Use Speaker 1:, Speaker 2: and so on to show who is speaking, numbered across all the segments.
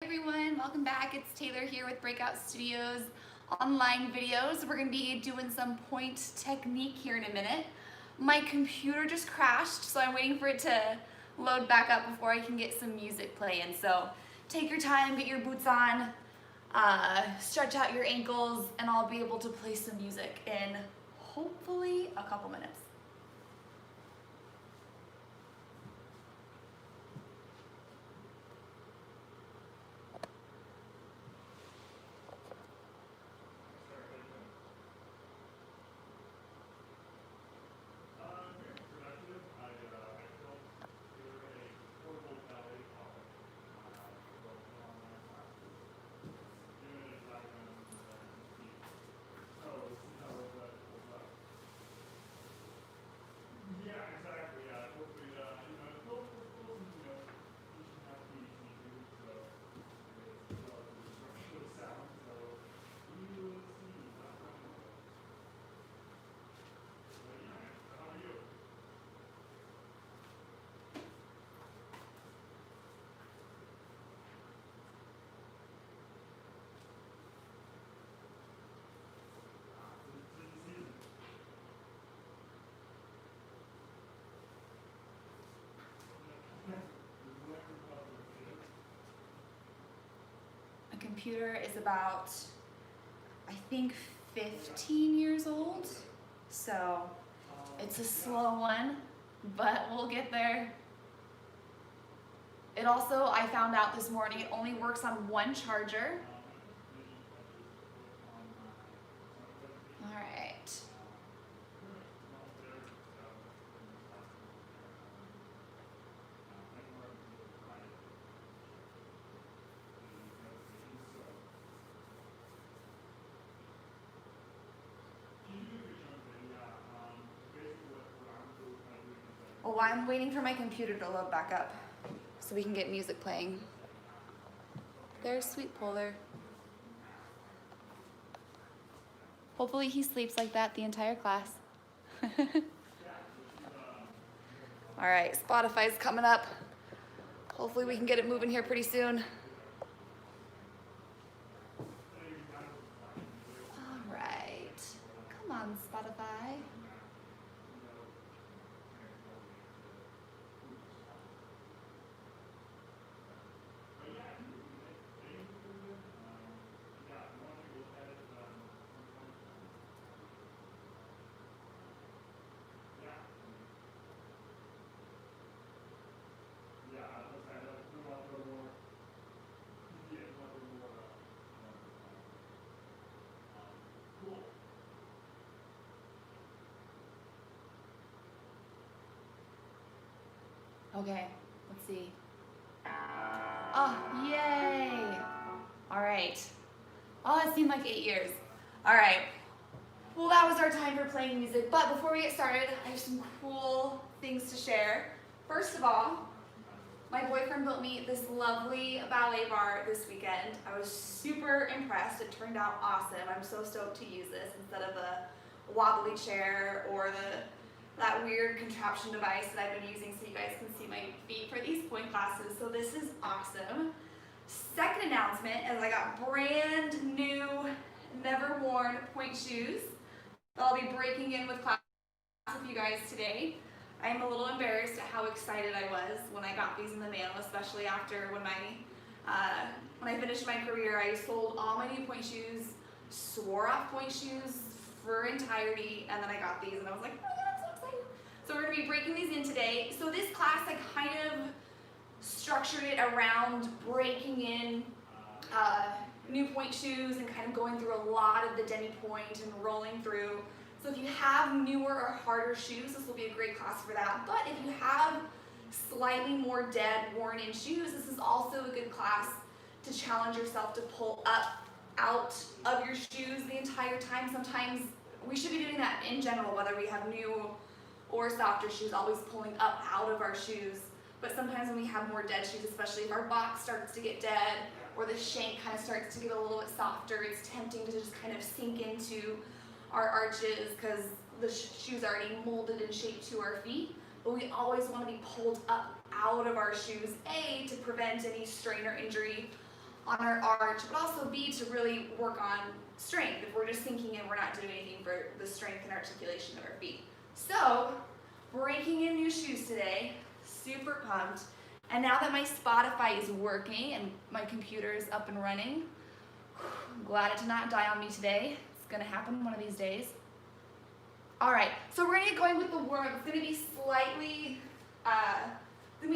Speaker 1: Hey everyone, welcome back. It's Taylor here with BreakOut Studios online videos. We're going to be doing some pointe technique here in a minute. My computer just crashed, so I'm waiting for it to load back up before I can get some music playing. So take your time, get your boots on, stretch out your ankles, and I'll be able to play some music in hopefully a couple minutes. My computer is about, I think, 15 years old, so it's a slow one, but we'll get there. It also, I found out this morning, it only works on one charger. All right. Well, I'm waiting for my computer to load back up so we can get music playing. There's Sweet Polar. Hopefully he sleeps like that the entire class. All right, Spotify's coming up. Hopefully we can get it moving here pretty soon. All right, come on, Spotify. Okay, let's see. Oh, yay! All right. Oh, it seemed like 8 years. All right. Well, that was our time for playing music, but before we get started, I have some cool things to share. First of all, my boyfriend built me this lovely ballet bar this weekend. I was super impressed. It turned out awesome. I'm so stoked to use this instead of the wobbly chair or that weird contraption device that I've been using so you guys can see my feet for these pointe classes. So this is awesome. Second announcement is I got brand new, never worn pointe shoes that I'll be breaking in with class with you guys today. I am a little embarrassed at how excited I was when I got these in the mail, especially after when I finished my career. I sold all my new pointe shoes, swore off pointe shoes for entirety, and then I got these and I was like, oh my god, I'm so excited. So we're gonna be breaking these in today. So this class, I kind of structured it around breaking in new pointe shoes and kind of going through a lot of the demi pointe and rolling through. So if you have newer or harder shoes, this will be a great class for that. But if you have slightly more dead, worn-in shoes, this is also a good class to challenge yourself to pull up out of your shoes the entire time. Sometimes we should be doing that in general, whether we have new or softer shoes, always pulling up out of our shoes. But sometimes when we have more dead shoes, especially if our box starts to get dead or the shank kind of starts to get a little bit softer, it's tempting to just kind of sink into our arches because the shoe's already molded and shaped to our feet. But we always want to be pulled up out of our shoes, A, to prevent any strain or injury on our arch, but also B, to really work on strength if we're just thinking and we're not doing anything for the strength and articulation of our feet. So, breaking in new shoes today, super pumped. And now that my Spotify is working and my computer is up and running, I'm glad it did not die on me today. It's gonna happen one of these days. All right, so we're gonna get going with the warm-up. It's gonna be slightly,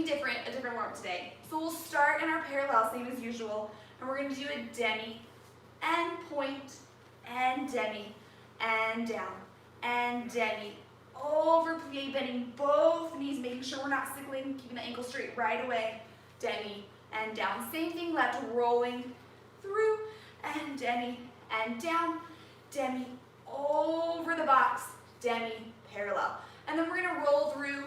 Speaker 1: different, a different warm-up today. So we'll start in our parallel, same as usual, and we're gonna do a demi, and point, and demi, and down, and demi, over plie, bending both knees, making sure we're not sickling, keeping the ankle straight right away, demi, and down. Same thing left, rolling through, and demi, and down, demi, over the box, demi, parallel. And then we're gonna roll through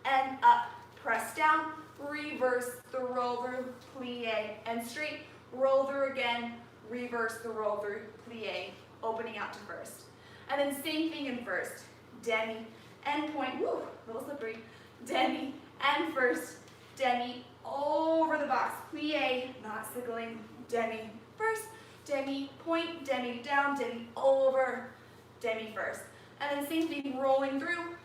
Speaker 1: and up, press down, reverse the roll through, plie, and straight, roll through again, reverse the roll through, plie, opening out to first. And then same thing in first, demi, and point, woo, a little slippery, demi, and first, demi, over the box, plie, not sickling, demi, first, demi, point, demi, down, demi, over, demi, first. And then same thing, rolling through,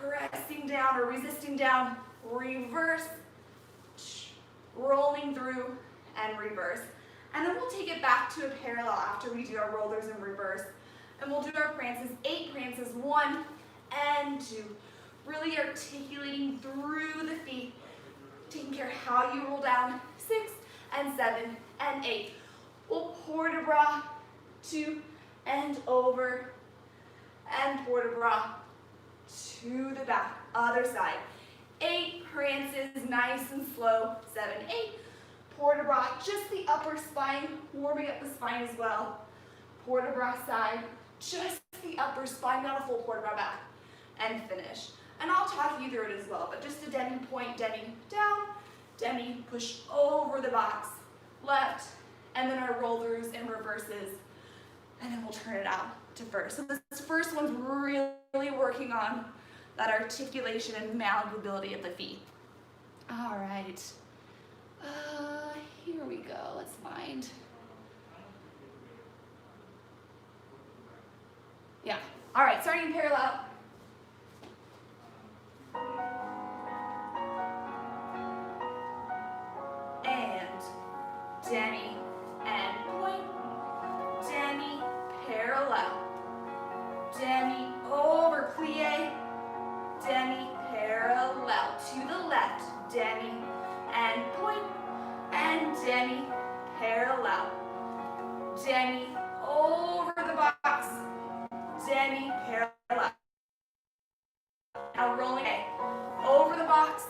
Speaker 1: pressing down or resisting down, reverse, rolling through, and reverse. And then we'll take it back to a parallel after we do our rollers in reverse. And we'll do our prances, 8 prances, 1 and 2. Really articulating through the feet, taking care of how you roll down, 6 and 7 and 8. We'll port de bras, 2 and over, and port de bras to the back, other side. 8 prances, nice and slow, 7, 8. Port de bras, just the upper spine, warming up the spine as well. Port de bras side, just the upper spine, not a full port de bras back, and finish. And I'll talk you through it as well, but just a demi point, demi down, demi push over the box, left, and then our roll throughs and reverses, and then we'll turn it out to first. So this first one's really working on that articulation and malleability of the feet. All right, here we go, let's find. Yeah, all right, starting in parallel. And demi, and point, demi, parallel, demi, over, plie, demi, parallel, to the left, demi, and point, and demi, parallel, demi, over the box, demi, parallel. Now rolling over the box,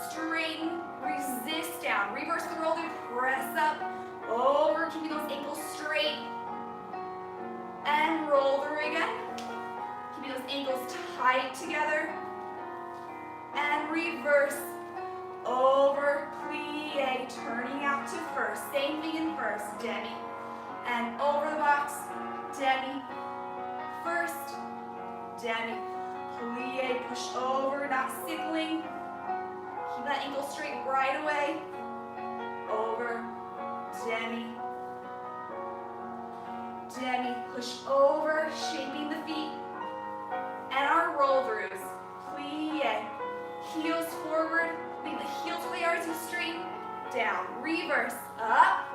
Speaker 1: straighten, resist down, reverse the roll through, press up, over, keeping those ankles straight, and roll through again, keeping those ankles tight together, and reverse, over, plie, turning out to first, same thing in first, demi, and over the box, demi, first, demi, plie, push over, not sickling, keep that ankle straight right away, over, demi, demi, push over, shaping the feet, and our roll throughs, plie, heels forward, leave the heels where they are as you straight, down, reverse, up,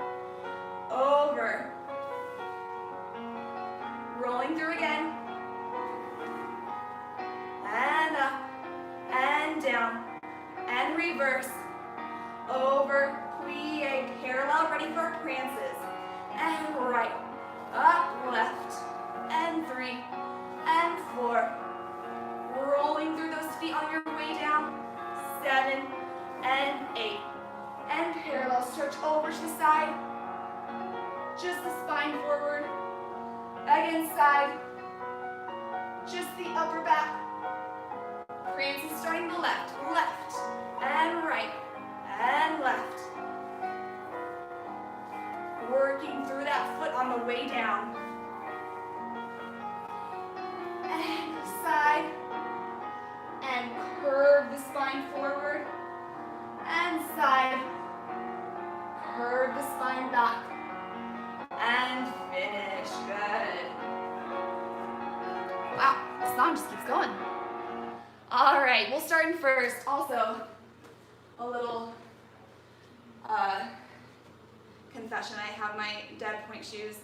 Speaker 1: over, rolling through again, and up, and down, and reverse, over, plie, parallel, ready for our prances, and right, up, left, and 3, and 4, rolling through those feet on your way down, 7, and 8, and parallel, stretch over to the side, just the spine forward, again side, just the upper back, prances starting the left, left, and right, and left, working through that foot on the way down, and side, and curve the spine forward, and side, curve spine back. And finish. Good. Wow, the song just keeps going. All right, we'll start in first. Also, a little confession. I have my dead Pointe shoes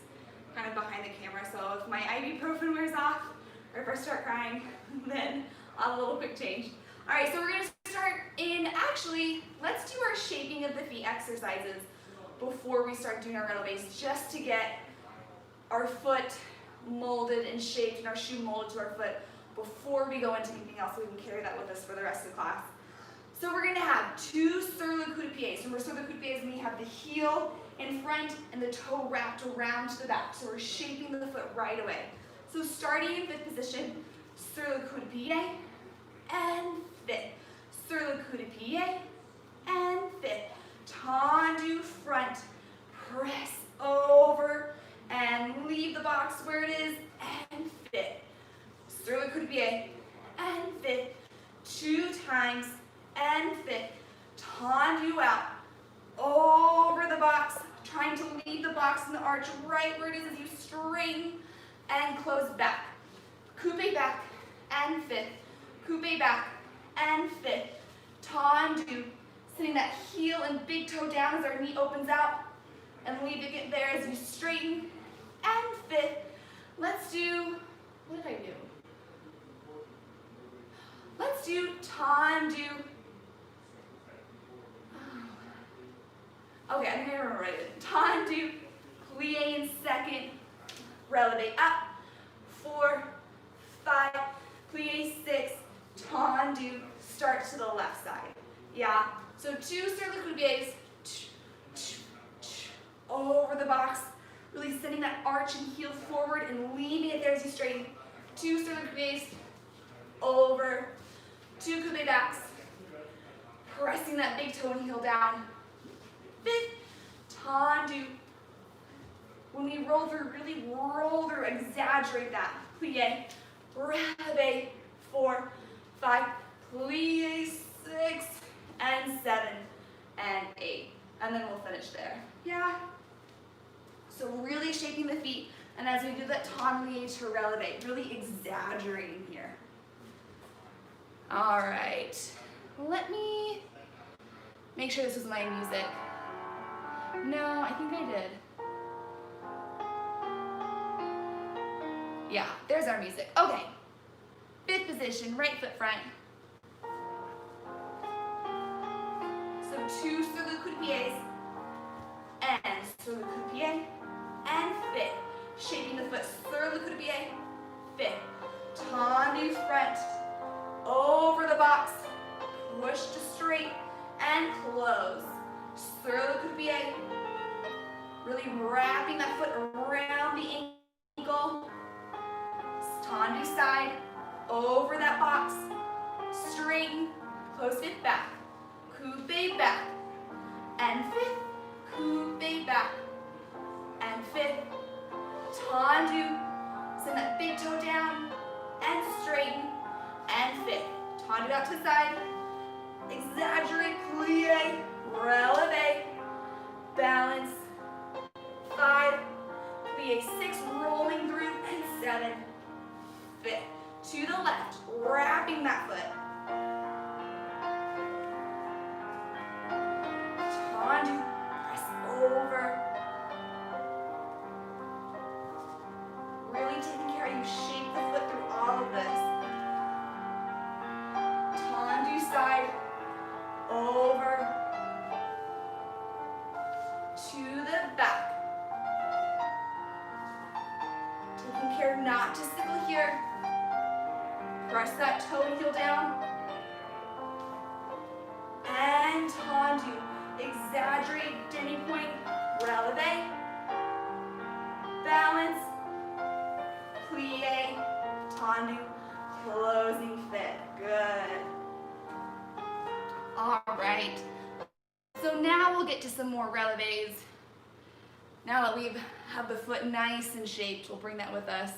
Speaker 1: kind of behind the camera, so if my ibuprofen wears off, or if I start crying, then I'll have a little quick change. All right, so we're gonna start in, actually, let's do our shaping of the feet exercises before we start doing our releves, just to get our foot molded and shaped and our shoe molded to our foot before we go into anything else, so we can carry that with us for the rest of the class. So we're gonna have 2 sur le coup de pied. So we're sur le coup de pied is when we have the heel in front and the toe wrapped around to the back. So we're shaping the foot right away. So starting in fifth position, sur le coup de pied and fifth. Sur le coup de pied and fifth. Tendu front, press over and leave the box where it is and fifth. Sur le coup de pied and fifth. 2 times and fifth. Tendu out over the box, trying to leave the box in the arch right where it is as you straighten and close back. Coupe back and fifth. Coupe back and fifth. Tendu, sitting that heel and big toe down as our knee opens out and leaving it there as you straighten and fifth. Let's do, what did I do? Let's do tendu. Okay, I think I remember it. Tendu, plie in second, releve up, 4, 5, plie 6, tendu, start to the left side. Yeah, so 2 sur le coup de pieds, over the box, really sending that arch and heel forward and leaving it there as you straighten. 2 sur le coup de pieds, over, 2 coupe backs, pressing that big toe and heel down. Fifth, tendu. When we roll through, really roll through, exaggerate that. Plie, releve, 4, 5, plie 6, and 7, and 8. And then we'll finish there. Yeah? So really shaping the feet, and as we do that tendu to releve, really exaggerating here. All right, let me make sure this is my music. No, I think I did. Yeah, there's our music. Okay, fifth position, right foot front. So 2 sur le coup de pieds, and sur le coup de pied, and fifth. Shaping the foot, sur le coup de pied, fifth. Tendu front, over the box, push to straight, and close. Sur le coup de pied, really wrapping that foot around the ankle. Tendu side, over that box, straighten, close it back, coupe back, and fifth, coupe back, and fifth, tendu, send that big toe down, and straighten, and fifth, tendu out to the side, exaggerate, plie, releve, balance, 5, plie 6, rolling through, and 7, fifth, to the left, wrapping that foot, tendu, press over, really taking care of you, shape the foot through all of this, tendu side, over, to the back. Taking care not to sickle here. Press that toe and heel down. And tendu. Exaggerate, demi-point, releve. Balance. Plie, tendu, closing fit. Good. All right. So now we'll get to some more releves. Now that we have the foot nice and shaped, we'll bring that with us.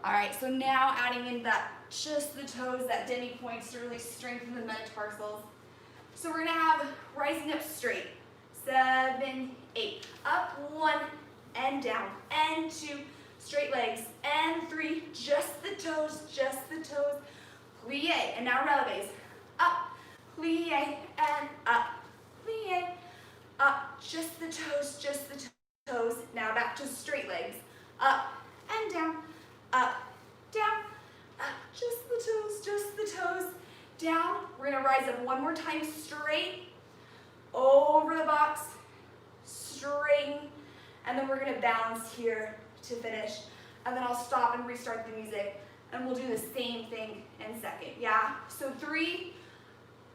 Speaker 1: All right, so now adding in that just the toes, that demi-pointe to really strengthen the metatarsals. So we're gonna have rising up straight. 7, 8, up 1 and down, and 2, straight legs, and 3, just the toes, plie, and now releves, up, plie, and up, plie, up, just the toes, now back to straight legs, up and down, up, down, up, just the toes, down. We're gonna rise up one more time, straight, over the box, straighten, and then we're gonna balance here to finish. And then I'll stop and restart the music, and we'll do the same thing in second, yeah? So 3,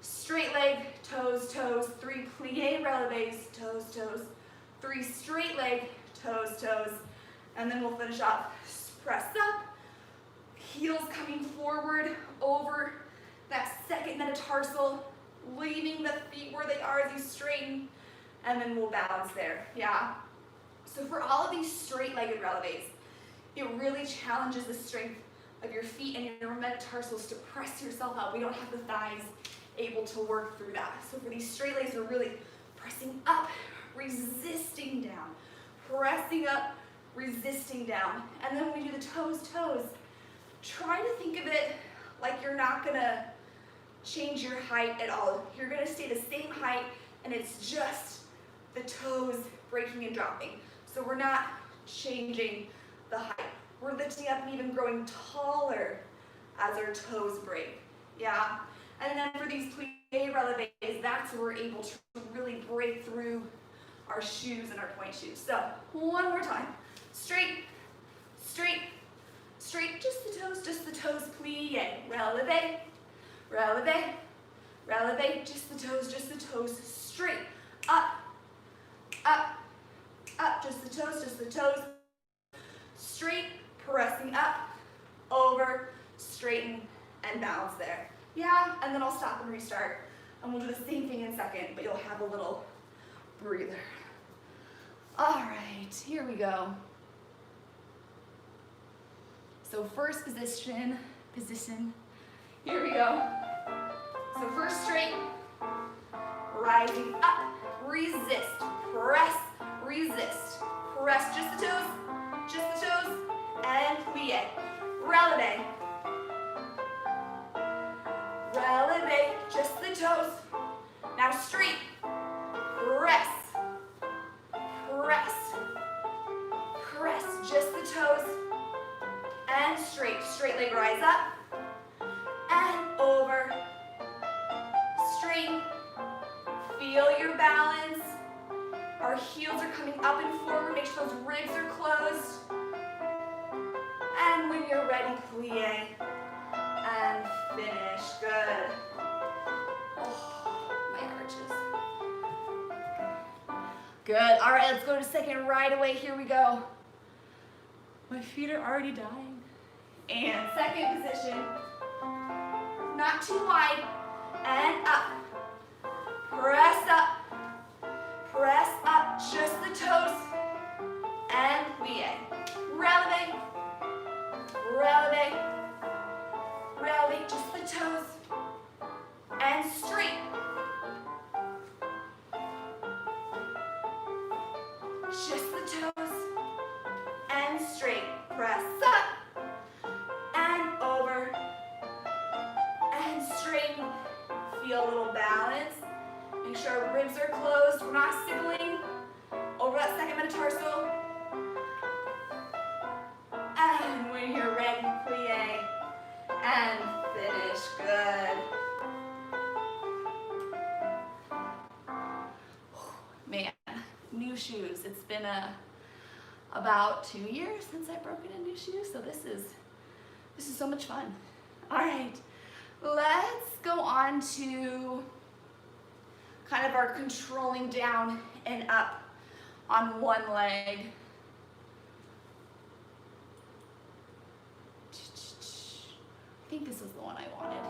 Speaker 1: straight leg, toes, 3, plie, releves, toes, 3, straight leg, toes, and then we'll finish off. Press up, heels coming forward over that second metatarsal, leaving the feet where they are as you straighten, and then we'll balance there, yeah? So for all of these straight-legged releves, it really challenges the strength of your feet and your metatarsals to press yourself up. We don't have the thighs able to work through that. So for these straight legs, we're really pressing up, resisting down, pressing up, resisting down. And then when we do the toes, try to think of it like you're not gonna change your height at all. You're gonna stay the same height, and it's just the toes breaking and dropping. So we're not changing the height. We're lifting up and even growing taller as our toes break, yeah? And then for these plie releves, that's where we're able to really break through our shoes and our pointe shoes. So one more time, straight, just the toes, plie, releve, just the toes, straight, up, just the toes, straight, pressing up, over, straighten, and balance there. Yeah, and then I'll stop and restart, and we'll do the same thing in second, but you'll have a little breather. All right, here we go. So first position, here we go. So first straight, rising up, resist, press, just the toes, and plie, releve, just the toes, now straight, press, just the toes, and straight leg rise up, and over, straighten, feel your balance. Our heels are coming up and forward, make sure those ribs are closed. And when you're ready, plie, and finish, good. Oh, my arches. Good, all right, let's go to second right away, here we go. My feet are already dying. And second position, not too wide, and up. Press up, just the toes, and plie. Releve, just the toes, and straight. Just the toes, and straight. Press up, and over, and straighten. Feel a little balance. Make sure our ribs are closed. We're not sibling over that second metatarsal. And when you're ready, plie, and finish, good. Man, new shoes. It's been about 2 years since I've broken in new shoes, so this is so much fun. All right, let's go on to kind of our controlling down and up on one leg. I think this is the one I wanted.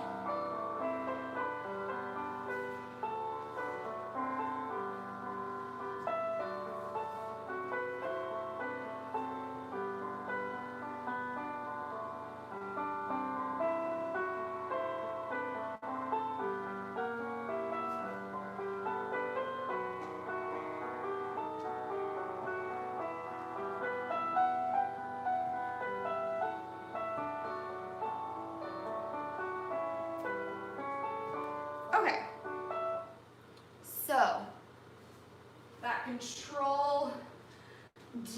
Speaker 1: control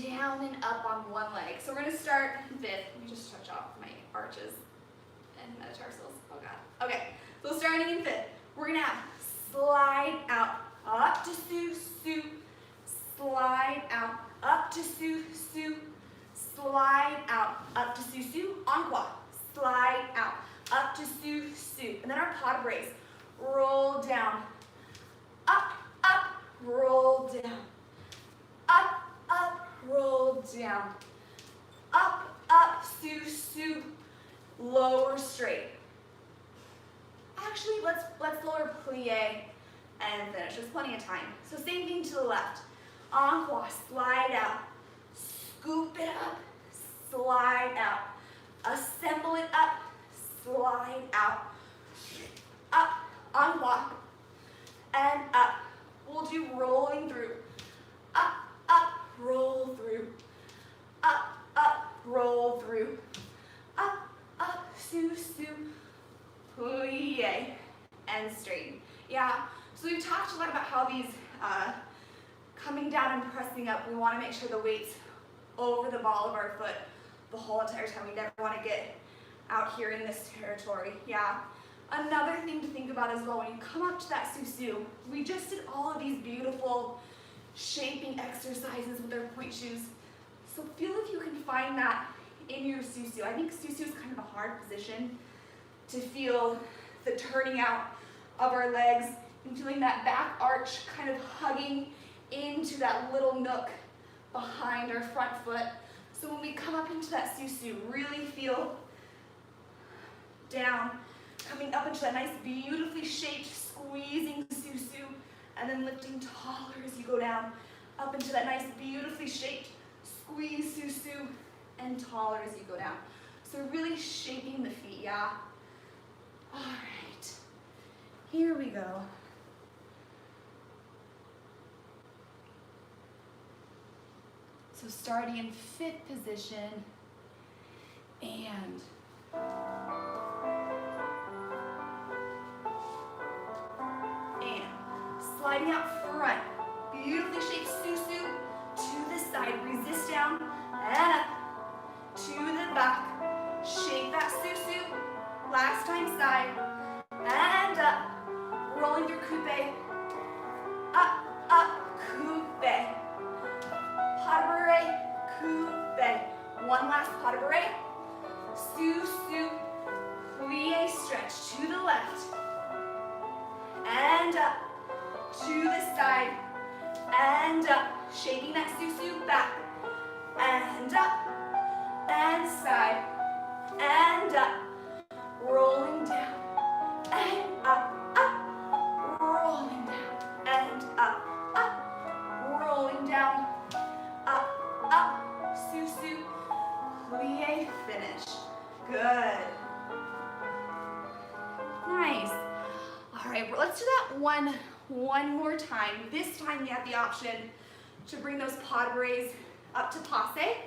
Speaker 1: down and up on one leg. So we're gonna start fifth. Let me just stretch off my arches and metatarsals. Oh God. Okay, so starting in fifth, we're gonna have slide out, up to su, su, slide out, up to su, su, slide out, up to su, su, en croix, slide out, up to su, su. And then our pas de brace, roll down, up, up, roll down, up, up, roll down, up, su, su, lower straight. Actually, let's lower plie and finish. There's plenty of time. So same thing to the left. En croix, slide out, scoop it up, slide out, assemble it up, slide out, up, en croix, and up. We'll do rolling through, up, roll through, up, roll through, up, su, su, plie, and straighten. Yeah, so we've talked a lot about how these coming down and pressing up, we want to make sure the weight's over the ball of our foot the whole entire time. We never want to get out here in this territory. Yeah. Another thing to think about as well, when you come up to that su-su, we just did all of these beautiful shaping exercises with our point shoes. So feel if you can find that in your su-su. I think su-su is kind of a hard position to feel the turning out of our legs and feeling that back arch kind of hugging into that little nook behind our front foot. So when we come up into that su-su, really feel down, coming up into that nice, beautifully shaped, squeezing su-su, and then lifting taller as you go down, up into that nice, beautifully shaped, squeeze su-su, and taller as you go down. So really shaping the feet, yeah? All right, here we go. So starting in fifth position, and sliding out front, beautifully shaped su-su to the side, resist down, and up, to the back, shape that su-su, last time side, and up, rolling through coupe, up, coupe, pas de bourrée, coupe, one last pas de bourrée, su-su, plie, stretch to the left, and up, to the side, and up, shaping that su-su back, and up, and side, and up, rolling down, and up, rolling down, and up, rolling down, up, su-su, plie, finish. Good. Nice. All right, let's do that one more time. This time you have the option to bring those pas de bourrées up to passe.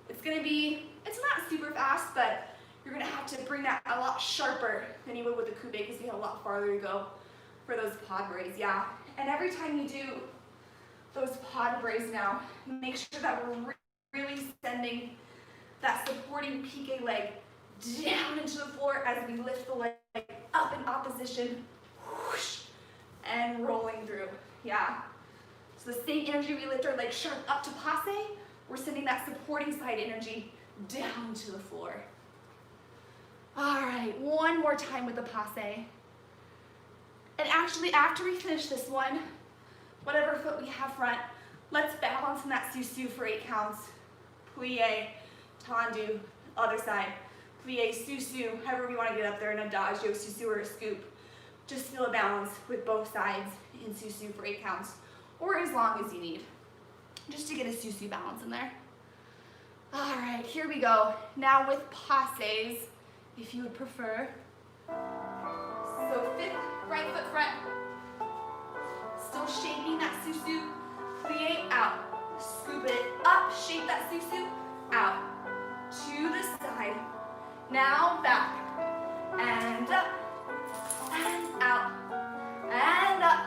Speaker 1: It's not super fast, but you're gonna have to bring that a lot sharper than you would with the coupe because you have a lot farther to go for those pas de bourrées, yeah. And every time you do those pas de bourrées now, make sure that we're really sending that supporting piqué leg down into the floor as we lift the leg up in opposition, whoosh, and rolling through, yeah. So the same energy we lift our leg sharp up to passe, we're sending that supporting side energy down to the floor. All right, one more time with the passe. And actually, after we finish this one, whatever foot we have front, let's balance in that su-su for 8 counts. Plie, tendu, other side. Plie, su-su, however we want to get up there in adagio, su-su, or a scoop. Just feel a balance with both sides in su-su for 8 counts, or as long as you need, just to get a su-su balance in there. All right, here we go. Now with passes, if you would prefer. So 5th, right foot front. Still shaping that su-su. Plie out. Scoop it up. Shape that su-su. Out. To the side. Now back. And up. And out. And up.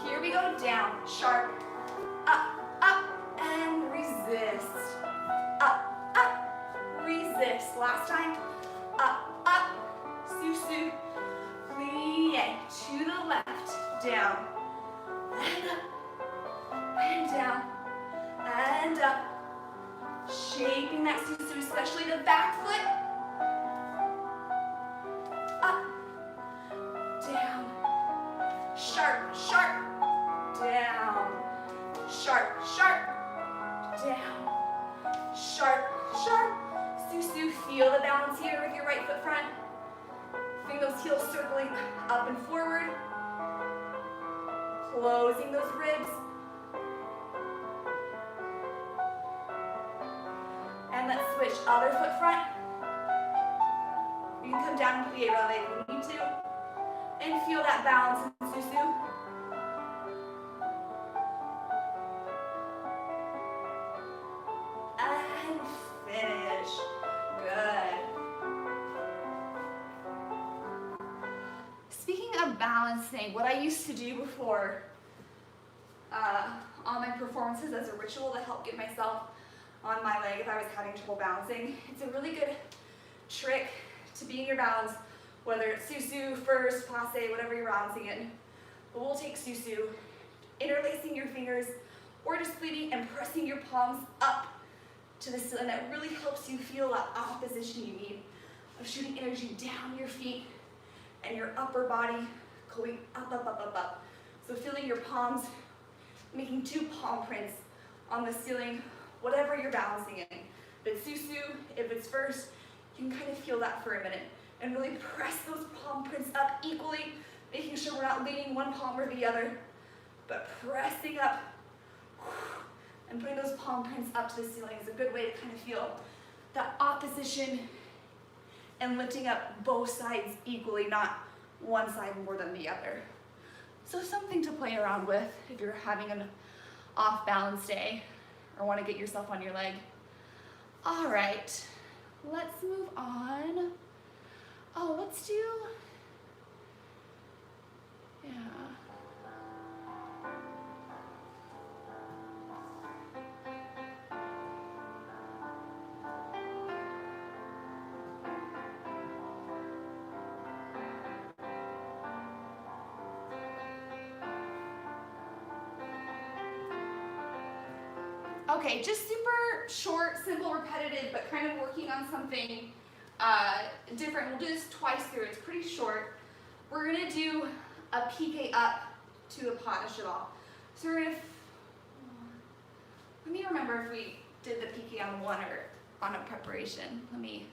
Speaker 1: Here we go. Down. Sharp. down, and up, and down, and up. Shaping that susu, especially the back foot. Up, down, sharp, sharp, down, sharp, sharp, down, sharp, sharp. Susu, feel the balance here with your right foot front. Feel those heels circling up and forward. Closing those ribs. And let's switch other foot front. You can come down into the A-roll if you need to. And feel that balance in susu. And finish. Good. Speaking of balancing, what I used to do before on my performances as a ritual to help get myself on my leg if I was having trouble balancing, it's a really good trick to be in your balance, whether it's susu, first, passe, whatever you're balancing in. But we'll take susu, interlacing your fingers, or just leading and pressing your palms up to the ceiling. That really helps you feel that opposition you need of shooting energy down your feet and your upper body going up, up, up, up, up. So feeling your palms, making 2 palm prints on the ceiling, whatever you're balancing in. If it's susu, if it's first, you can kind of feel that for a minute and really press those palm prints up equally, making sure we're not leaning one palm or the other, but pressing up and putting those palm prints up to the ceiling is a good way to kind of feel that opposition and lifting up both sides equally, not one side more than the other. So something to play around with if you're having an off-balance day or want to get yourself on your leg. All right, let's move on. Oh, let's do, yeah. Okay, just super short, simple, repetitive, but kind of working on something different. We'll do this twice through. It's pretty short. We're going to do a piqué up to a pas de cheval. So we're going to, let me remember if we did the piqué on one or on a preparation. Let me.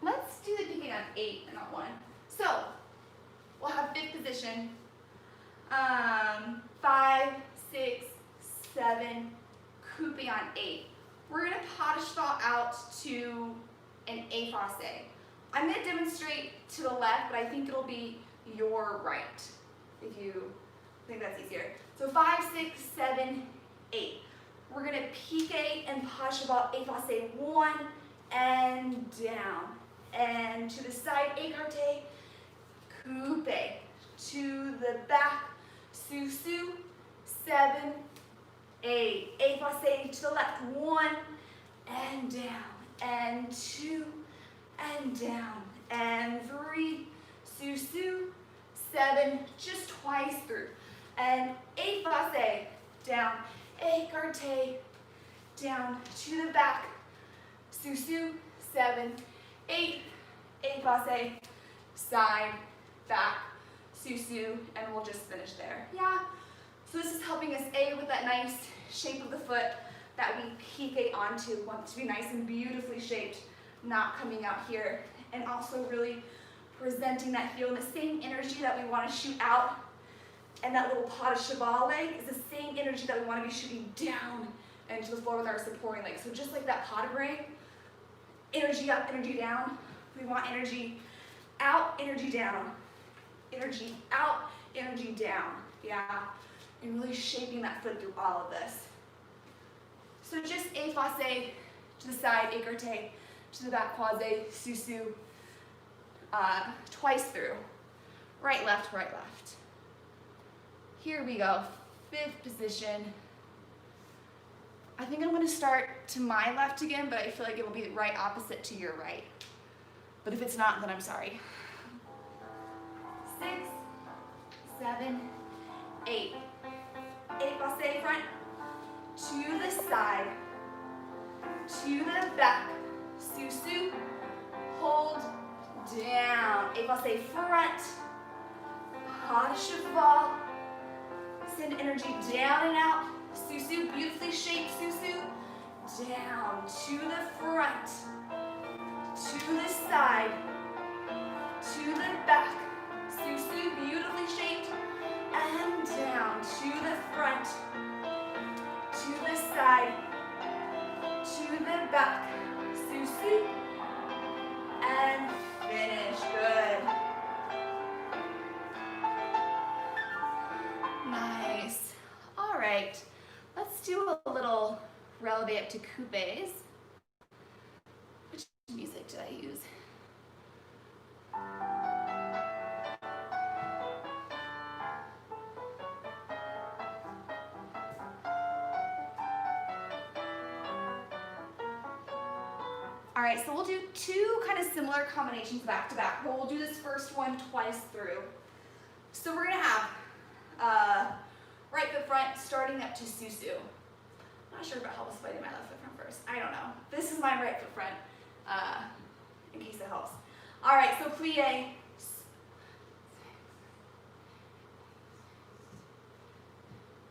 Speaker 1: Let's do the piqué on 8 and not 1. So we'll have fifth position. 5, 6, 7, coupe on 8. We're going to pas de cheval out to an A face. I'm going to demonstrate to the left, but I think it'll be your right, if you think that's easier. So 5, 6, 7, 8. We're going to piqué and pas de cheval A face, 1 and down. And to the side, écarté, coupe, to the back, susu, 7, 8, A face to the left, 1 and down, and 2 and down, and 3, susu, 7, just twice through, and A face, down, écarté, down, to the back, susu, 7, 8, A face, side, back, susu, and we'll just finish there. Yeah, so this is helping us A, with that nice shape of the foot that we piqué onto. We want it to be nice and beautifully shaped, not coming out here, and also really presenting that heel in the same energy that we want to shoot out. And that little pas de cheval leg is the same energy that we want to be shooting down into the floor with our supporting leg. So just like that pas de break, energy up, energy down. We want energy out, energy down. Energy out, energy down. Yeah. And really shaping that foot through all of this. So just effacé to the side, écarté to the back, croisé, sous-sus, twice through. Right, left, right, left. Here we go, 5th position. I think I'm gonna start to my left again, but I feel like it will be right opposite to your right. But if it's not, then I'm sorry. 6, 7, 8. Effacé front, to the side, to the back, sous-sus, hold down, effacé front, pas de cheval, send energy down and out, sous-sus, beautifully shaped sous-sus, down, to the front, to the side, to the back, sous-sus, beautifully shaped, and down, to the front, to the side, to the back, sous-sus, and finish. Good. Nice. All right, let's do a little releve up to coupes. Which music did I use? All right, so we'll do 2 kind of similar combinations back to back, but we'll do this first one twice through. So we're gonna have right foot front starting up to sous-sus. I'm not sure if it helps if I do my left foot front first. I don't know. This is my right foot front, in case it helps. All right, so plie.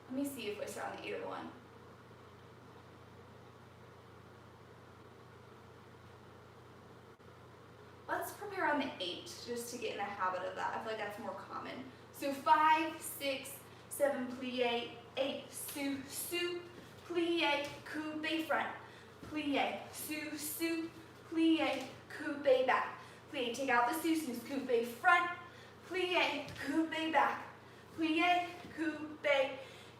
Speaker 1: Let me see if I start on the 8 or the 1. Let's prepare on the 8, just to get in the habit of that. I feel like that's more common. So 5, 6, 7, plie, 8, sous-sus, plie, coupe front, plie, sous-sus, plie, coupe back, plie, take out the sous-sus, coupe front, plie, coupe back, plie, coupe,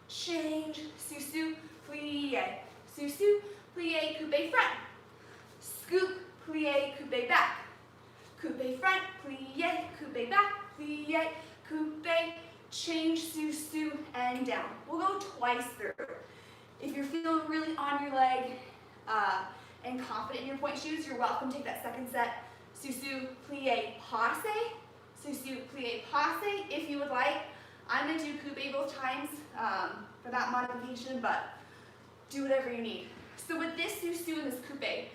Speaker 1: change, sous-sus, plie, sous-sus, plie, coupe front, scoop, plie, coupe back, coupe front, plie, coupe back, plie, coupe, change, sous-sus, and down. We'll go twice through. If you're feeling really on your leg and confident in your pointe shoes, you're welcome to take that second set. Sous-sus, plie, passe. Sous-sus, plie, passe, if you would like. I'm going to do coupe both times for that modification, but do whatever you need. So with this sous-sus and this coupe,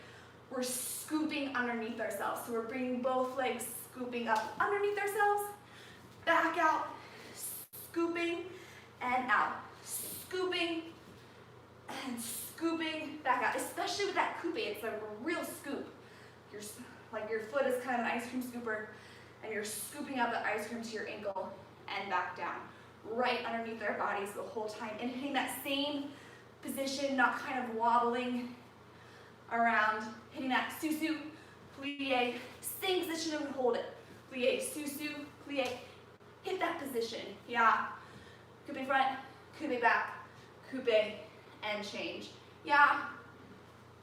Speaker 1: we're scooping underneath ourselves. So we're bringing both legs scooping up underneath ourselves, back out, scooping and out, scooping and scooping back out. Especially with that coupe, it's like a real scoop. Your foot is kind of an ice cream scooper, and you're scooping out the ice cream to your ankle and back down, right underneath our bodies the whole time, and hitting that same position, not kind of wobbling around, hitting that sous-sus, plie, same position and hold it. Plie, sous-sus, plie, hit that position. Yeah. Coupe front, coupe back, coupe, and change. Yeah.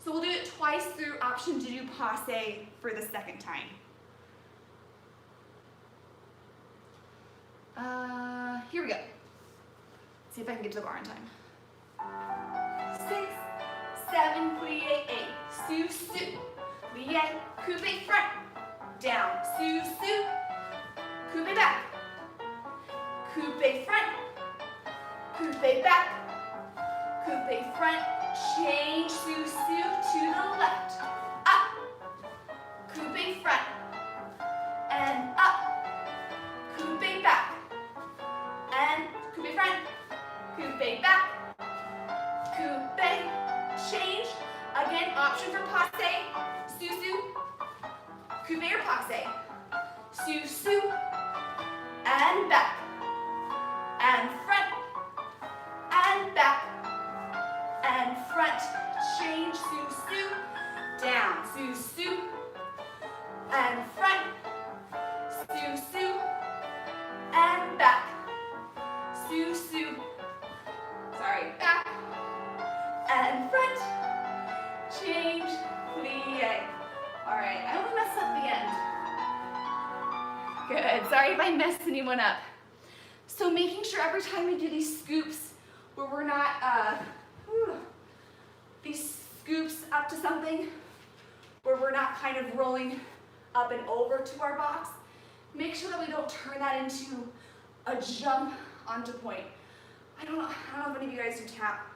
Speaker 1: So we'll do it twice through, option to do passe for the second time. Here we go. Let's see if I can get to the bar in time. 6, 7, plie, 8, sous-sus, plie, coupe front, down, sous-sus, coupe back, coupe front, coupe back, coupe front, change, sous-sus to the left, up, coupe front, and up, coupe back, and coupe front, coupe back, coupe, change. Again, option for passe, sous-sus, coupe or passe, sous-sus, and back, and front, and back, and front, change, sous-sus, down, sous-sus, and front, sous-sus, and back, sous-sus, sorry, back, and front, right, I only messed up the end. Good, sorry if I messed anyone up. So making sure every time we do these scoops where we're not, these scoops up to something, where we're not kind of rolling up and over to our box, make sure that we don't turn that into a jump onto point. I don't know if any of you guys do tap.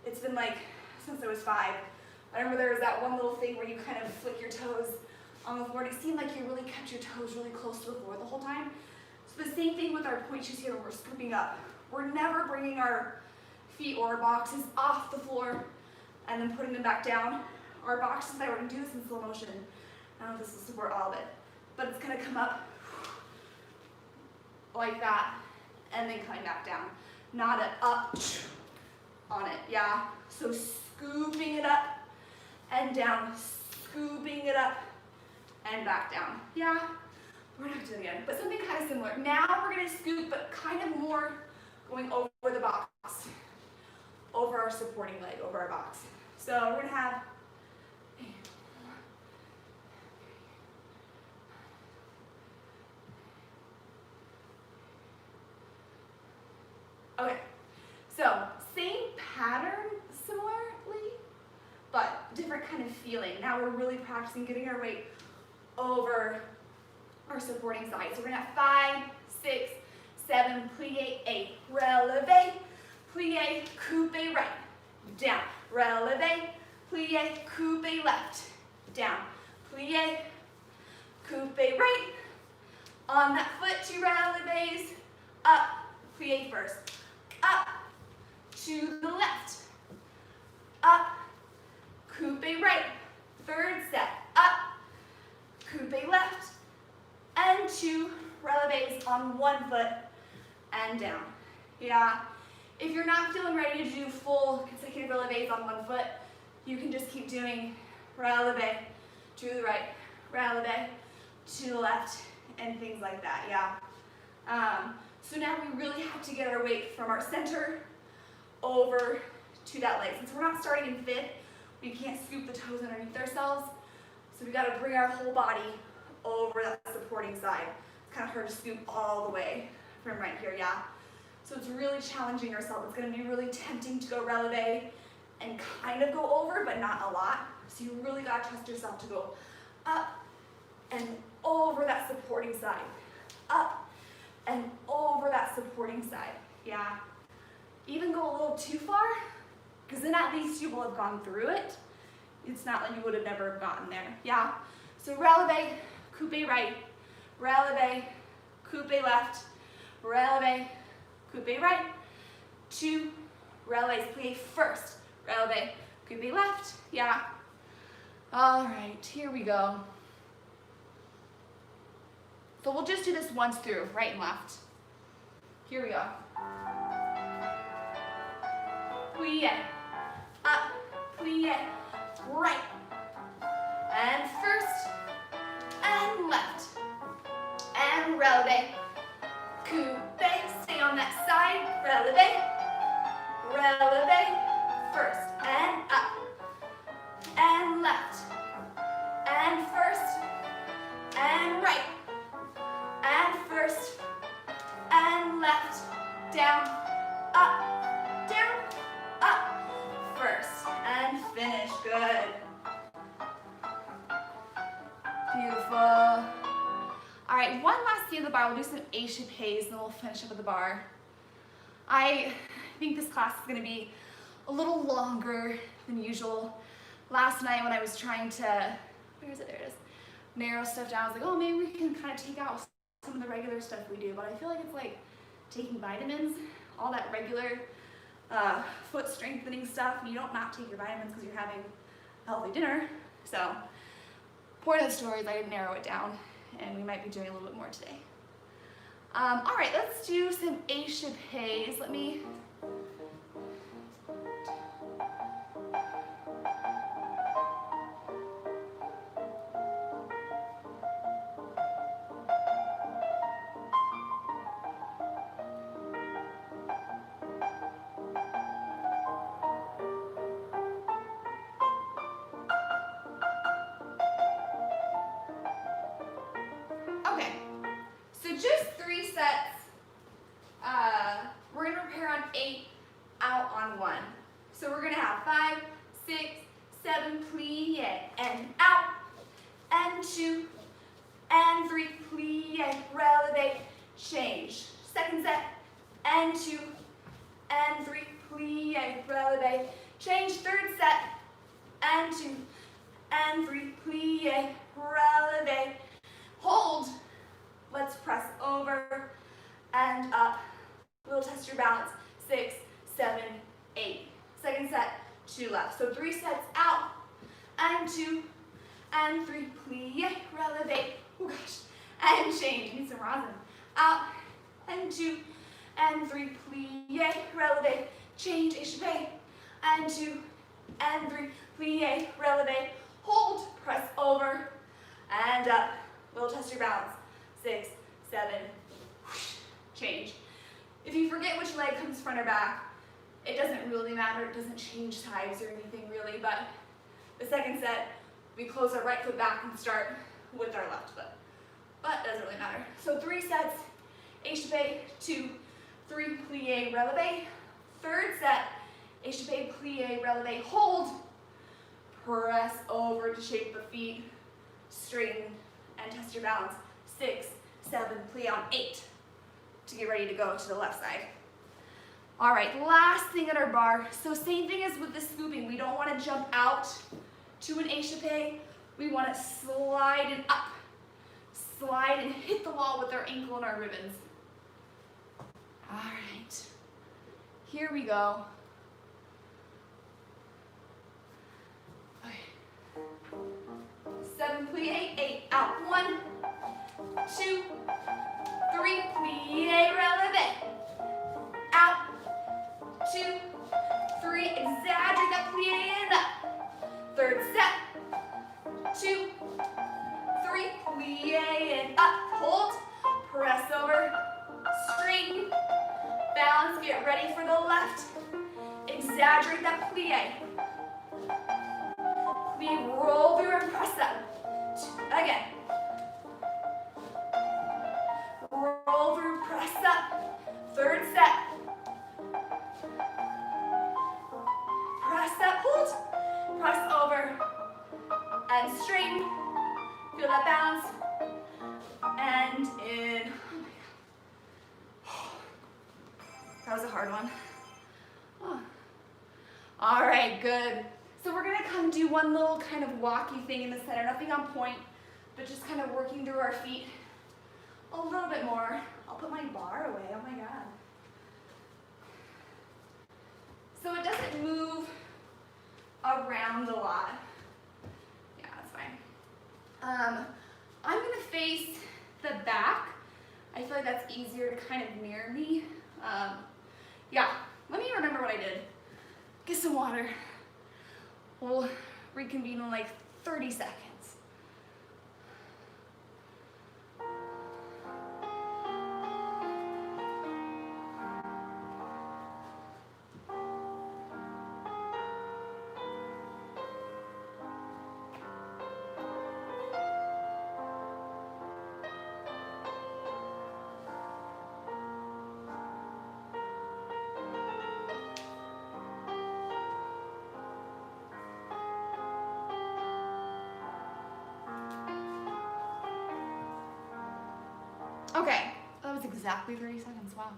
Speaker 1: It's been like since I was 5. I remember there was that one little thing where you kind of flick your toes on the floor and it seemed like you really kept your toes really close to the floor the whole time. So the same thing with our point shoes here when we're scooping up. We're never bringing our feet or our boxes off the floor and then putting them back down. Our boxes, we're going to do this in slow motion. I don't know if this will support all of it, but it's going to come up like that and then coming back down. Not an up on it, yeah? So scooping it up and down, scooping it up and back down, yeah? We're not doing it again, but something kind of similar. Now we're going to scoop, but kind of more going over the box, over our supporting leg, over our box. So we're going to have okay, so same pattern similarly, but different kind of feeling. Now we're really practicing getting our weight over our supporting side. So we're gonna have 5, 6, 7, plie, 8, releve, plie, coupe right, down, releve, plie, coupe left, down, plie, coupe right, on that foot 2 releves, up, plie first, up, to the left, up, coupe right, 3rd set, up, coupe left, and 2 releves on 1 foot and down. Yeah, if you're not feeling ready to do full consecutive releves on 1 foot, you can just keep doing releve to the right, releve to the left, and things like that, yeah. So now we really have to get our weight from our center over to that leg. Since we're not starting in 5th, we can't scoop the toes underneath ourselves, so we gotta bring our whole body over that supporting side. It's kind of hard to scoop all the way from right here, yeah? So it's really challenging ourselves. It's gonna be really tempting to go releve and kind of go over, but not a lot. So you really gotta trust yourself to go up and over that supporting side. Up and over that supporting side, yeah? Even go a little too far, because then at least you will have gone through it. It's not like you would have never gotten there, yeah? So releve, coupe right, releve, coupe left, releve, coupe right, 2 releves, plie first, releve, coupe left, yeah? All right, here we go. So we'll just do this once through, right and left. Here we go. Plie, up, plie, right, and first, and left, and releve, coupe, stay on that side, releve, releve, first, and up, and left, and first, and right, and first, and left, down, up, first, and finish, good. Beautiful. All right, one last thing of the bar, we'll do some échappés, and then we'll finish up with the bar. I think this class is gonna be a little longer than usual. Last night when I was trying to, where is it, there it is, narrow stuff down, I was like, oh, maybe we can kind of take out some of the regular stuff we do, but I feel like it's like taking vitamins, all that regular foot strengthening stuff, and you don't not take your vitamins because you're having a healthy dinner. So, point of the story is I didn't narrow it down, and we might be doing a little bit more today. All right, let's do some échappés. Let me out on 1. So we're gonna have 5, 6, 7, plie, and out, and 2, and 3, plie, releve, change. Second set, and 2, and 3, plie, releve, change. Third set, and 2, and 3, plie, releve, hold. Let's press over and up. We'll test your balance. 6, 7, 8. Second set, 2 left. So 3 sets out, and 2, and 3, plie, releve, oh gosh, and change. Need some rosin. Out, and 2, and 3, plie, releve, change, échappé, and 2, and 3, plie, releve, hold, press over, and up. We'll test your balance. 6, 7, change. If you forget which leg comes front or back, it doesn't really matter. It doesn't change sides or anything really, but the second set, we close our right foot back and start with our left foot. But it doesn't really matter. So 3 sets, échappé, 2, 3, plie, releve. Third set, échappé, plie, releve, hold. Press over to shape the feet, straighten, and test your balance. 6, 7, plie on 8 to get ready to go to the left side. All right, last thing at our bar. So same thing as with the scooping. We don't want to jump out to an échappé. We want to slide and up. Slide and hit the wall with our ankle and our ribbons. All right, here we go. Okay. 7, plie, 8, out. 1, 2, 3, plie, releve. Out. 2, 3, exaggerate that plie and up. Third set. 2, 3, plie and up. Hold. Press over. Straighten. Balance. Get ready for the left. Exaggerate that plie. Plie, roll through and press up. Again. Roll through, press up. Third set. Press up, hold. Press over and straighten. Feel that balance. And in. That was a hard one. Oh. All right, good. So we're gonna come do one little kind of walky thing in the center. Nothing on point, but just kind of working through our feet a little bit more. I'll put my bar away, oh my God. So it doesn't move around a lot. Yeah, that's fine. I'm gonna face the back. I feel like that's easier to kind of mirror me. Yeah, let me remember what I did. Get some water. We'll reconvene in like 30 seconds. Okay, that was exactly 30 seconds, wow.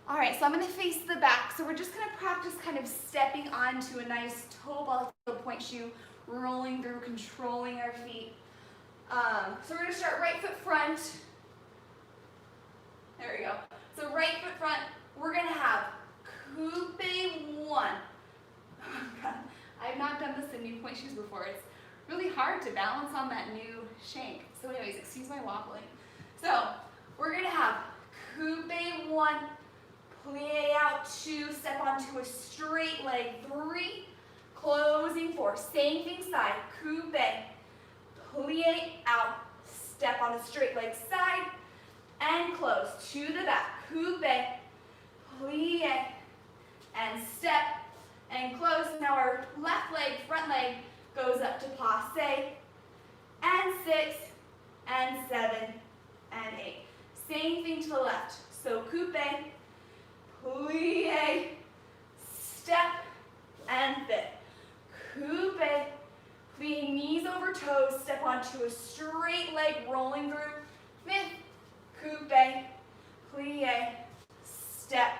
Speaker 1: All right, so I'm gonna face the back. So we're just gonna practice kind of stepping onto a nice toe ball point shoe, rolling through, controlling our feet. So we're gonna start right foot front. There we go. So right foot front, we're gonna have coupe 1. Oh God, I've not done this in new point shoes before. It's really hard to balance on that new shank. So anyways, excuse my wobbling. So we're gonna have coupe 1, plie out 2, step onto a straight leg 3, closing 4. Same thing side, coupe, plie out, step on a straight leg side, and close to the back. Coupe, plie, and step, and close. Now our left leg, front leg, goes up to passe, and 6, and 7, and 8. Same thing to the left. So coupe, plie, straight leg rolling through. Fifth, coupe, plie, step,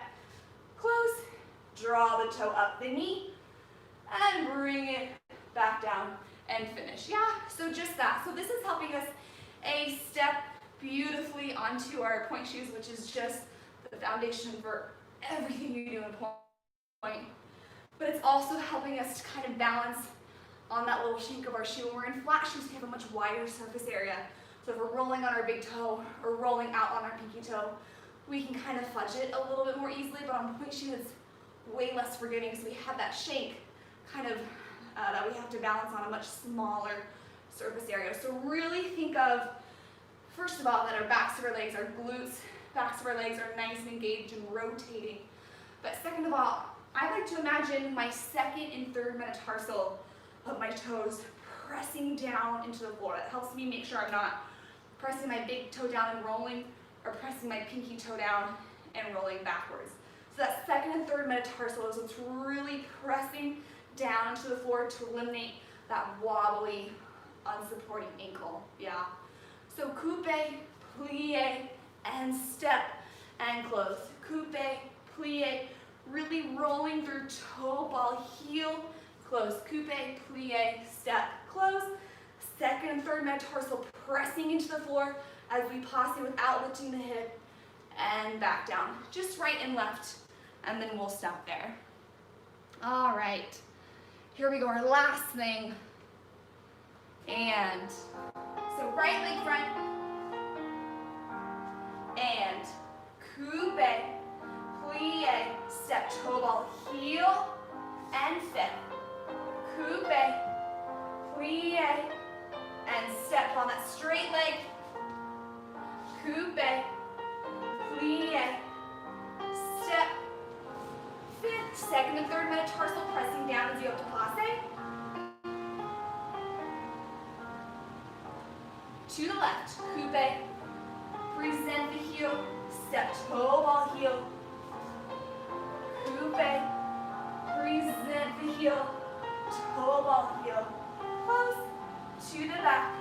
Speaker 1: close, draw the toe up the knee, and bring it back down and finish. Yeah, so just that. So this is helping us step beautifully onto our pointe shoes, which is just the foundation for everything you do in pointe. But it's also helping us to kind of balance on that little shank of our shoe. When we're in flat shoes, we have a much wider surface area. So if we're rolling on our big toe or rolling out on our pinky toe, we can kind of fudge it a little bit more easily, but on pointe shoes, it's way less forgiving, so we have that shank kind of that we have to balance on a much smaller surface area. So really think of, first of all, that our backs of our legs, our glutes, backs of our legs are nice and engaged and rotating. But second of all, I like to imagine my second and third metatarsal of my toes pressing down into the floor. That helps me make sure I'm not pressing my big toe down and rolling, or pressing my pinky toe down and rolling backwards. So that second and third metatarsal is what's really pressing down into the floor to eliminate that wobbly, unsupporting ankle. Yeah. So coupe, plie, and step, and close. Coupe, plie, really rolling through toe, ball, heel, close. Coupe, plie, step, close. Second and third metatarsal pressing into the floor as we passe without lifting the hip, and back down. Just right and left, and then we'll stop there. All right. Here we go, our last thing. And so right leg front, and coupe, plie, step, toe ball, heel, and fifth. Coupe, plie, and step on that straight leg. Coupe, plie, step, fifth, second and third metatarsal pressing down as you up to passe. To the left, coupe, present the heel, step, toe ball, heel. Coupe, present the heel, toe ball, heel. Close, to the back.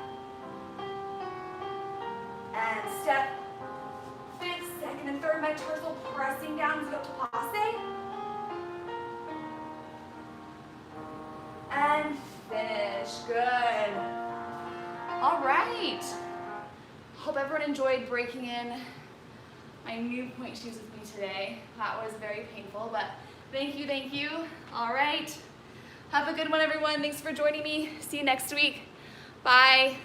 Speaker 1: And step, fifth, second and third metatarsal pressing down as you go up to passe. And finish. Good. All right. Hope everyone enjoyed breaking in my new pointe shoes with me today. That was very painful, but thank you, thank you. All right. Have a good one, everyone. Thanks for joining me. See you next week. Bye.